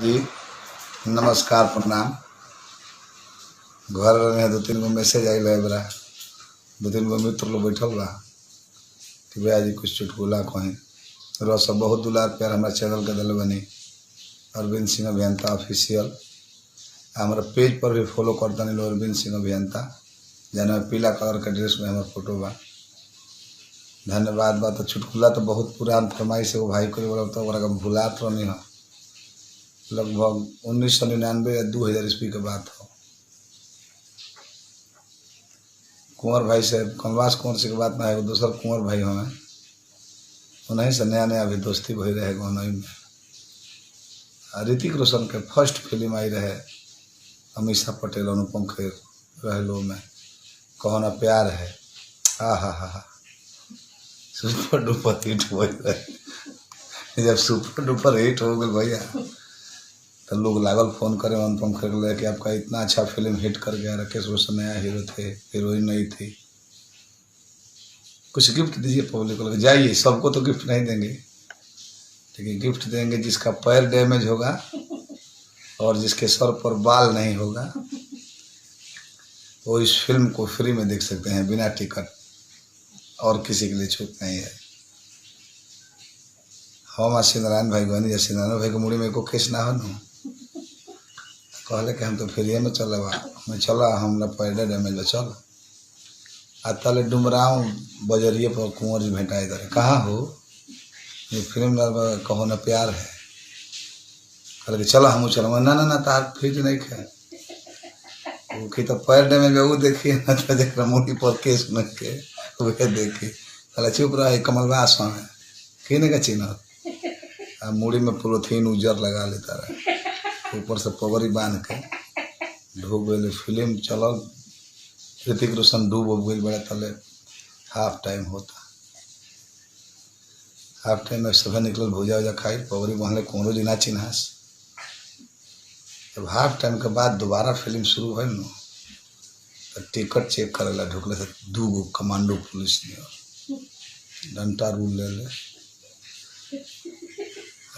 जी नमस्कार प्रणाम। घर में दो तीन गो मैसेज आई है बरा, दो तीन गो मित्र लोग बैठल बा कि भैया जी कुछ चुटकुला कहें। रह सब बहुत दुलार प्यार हमारा चैनल के दिल बनी अरविंद सिंह अभियंता ऑफिशियल। हमारा पेज पर भी फॉलो करता नहीं लो अरविंद सिंह अभियंता, जाना पीला कलर के ड्रेस में हमारा फोटो बा। धन्यवाद बा। तो चुटकुला तो बहुत पुरान फरमाइश है वो भाई को बोला तो भुला तो नहीं हो, लगभग 1999 या 2000 ईस्वी के बात हो। कुंवर भाई से कनवास कुंवर से के बात ना है, वो दूसरा कुंवर भाई हमें उन्हीं से नया नया अभी दोस्ती भई रहे उन्हीं में। ऋतिक रोशन के फर्स्ट फिल्म आई रहे अमीषा पटेल अनुपम खेर रहे लो में कहो ना प्यार है। हा सुपर डुपर हिट हो रहे। जब सुपर डुपर हिट हो गए भैया तो लोग लागल फोन करे अनुपम खेर ले कि आपका इतना अच्छा फिल्म हिट कर गया, राकेश रोशन नया हीरो थे, हीरोइन नहीं थी, कुछ गिफ्ट दीजिए पब्लिक को। जाइए, सबको तो गिफ्ट नहीं देंगे, लेकिन गिफ्ट देंगे जिसका पैर डैमेज होगा और जिसके सर पर बाल नहीं होगा वो इस फिल्म को फ्री में देख सकते हैं बिना टिकट, और किसी के लिए छूट नहीं है। हम नारायण भाई गनी जैसे नारायण भाई को मुड़ी में को केस ना हो न कहले कि हम तो फ्री में चल मैं चला हमरा पैर डैमेज बा चल आ तले डुमराव बजरिए पर कुंवर जी भेटा इधर कहाँ हो ये फिल्म कहो ना प्यार है। कल के चलो हम चल ना ना ना तार फिर नहीं खे वो की तो पैर डैमेज वो देखिए ना तो जरा मुड़ी पर केस न के वे देखी कल चुप रहा कमलवास में किने का चिन्ह मुड़ी में पोलोथीन उजर लगा लेता रहे, ऊपर से पगड़ी बांध के ढूब गए। फिल्म चलल, ऋतिक रोशन डूब गई बड़े तले। हाफ टाइम होता, हाफ टाइम में सुबह निकल भूजा वूजा खाई पगड़ी बहले कोनो जी ना चिन्हास। जब हाफ टाइम के बाद दोबारा फिल्म शुरू है न तो टिकट चेक करेला ढुकले से 2 गो कमांडो पुलिस ने डंटा रूल ले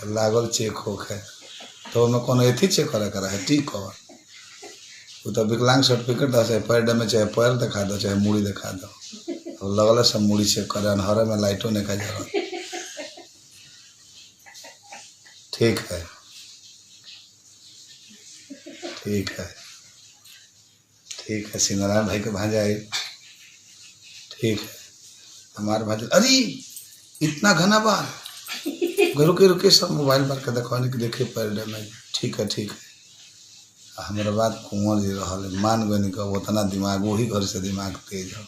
लागल चेक होके तो मैं कौन एथी चेक करा है टी कवर वो तो विकलांग सर्टिफिकेट दो, चाहे पैर डैमेज चाहे पैर दिखा दो चाहे मुड़ी दिखा दो, तो लगल सब मुड़ी चेक करे अनहरे में लाइटों नहीं खा जा। ठीक है ठीक है ठीक है सिंगरान भाई के भांजा आई ठीक है हमारे भांजा। अरे इतना घना बार रुके रुके सब मोबाइल पर के देखवाने के देखे पैर डैमेज। ठीक है हमारे बात कुंवर जी रहा मान गए का उतना दिमाग वही घर से दिमाग तेज हो।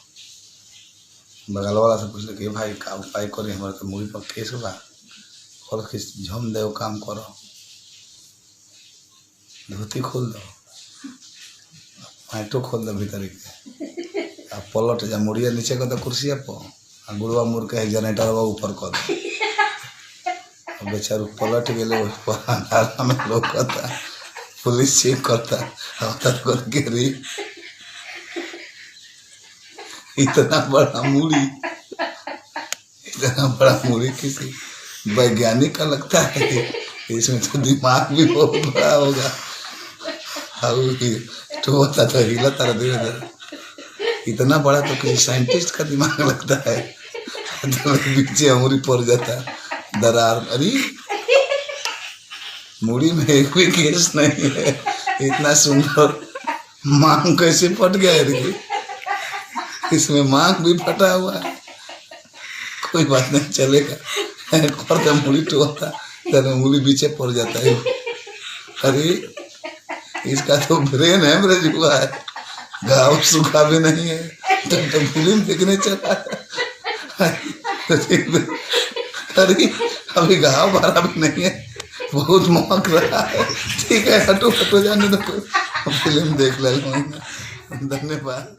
बगल वाला से पूछले कि भाई का उपाय करे हमारे तो मुड़ी पर केस बा, खोल के झम दे काम करो, धोती खोल दो, पैंटो खोल दो भीतर के आ पलट जा मुड़िया नीचे कर दो कुर्सिया पर गुड़वा मुड़ के जनरेटर ऊपर कर दो। बेचारू पलट गए अंधारा में लोकता, पुलिस चेक करता गिरी इतना बड़ा मूड़ी किसी वैज्ञानिक का लगता है, इसमें तो दिमाग भी बहुत बड़ा होगा। तो होता तो हिला तारा धीरे धीरे इतना बड़ा तो किसी साइंटिस्ट का दिमाग लगता है। तो पीछे अंगुरी पड़ जाता दरार। अरे मुड़ी में एक भी केस नहीं है, इतना सुंदर मांग कैसे फट गया है, इसमें मांग भी फटा हुआ है, कोई बात नहीं चलेगा। मुड़ी टोता तेरे मुड़ी पीछे पड़ जाता है। अरे इसका तो ब्रेन हेमरेज हुआ है, घाव सूखा भी नहीं है तो फिल्म देखने चला। अरे अभी घाव भरा भी नहीं है, बहुत महक रहा है। ठीक है हटो जाने दो, फिल्म देख ले। धन्यवाद।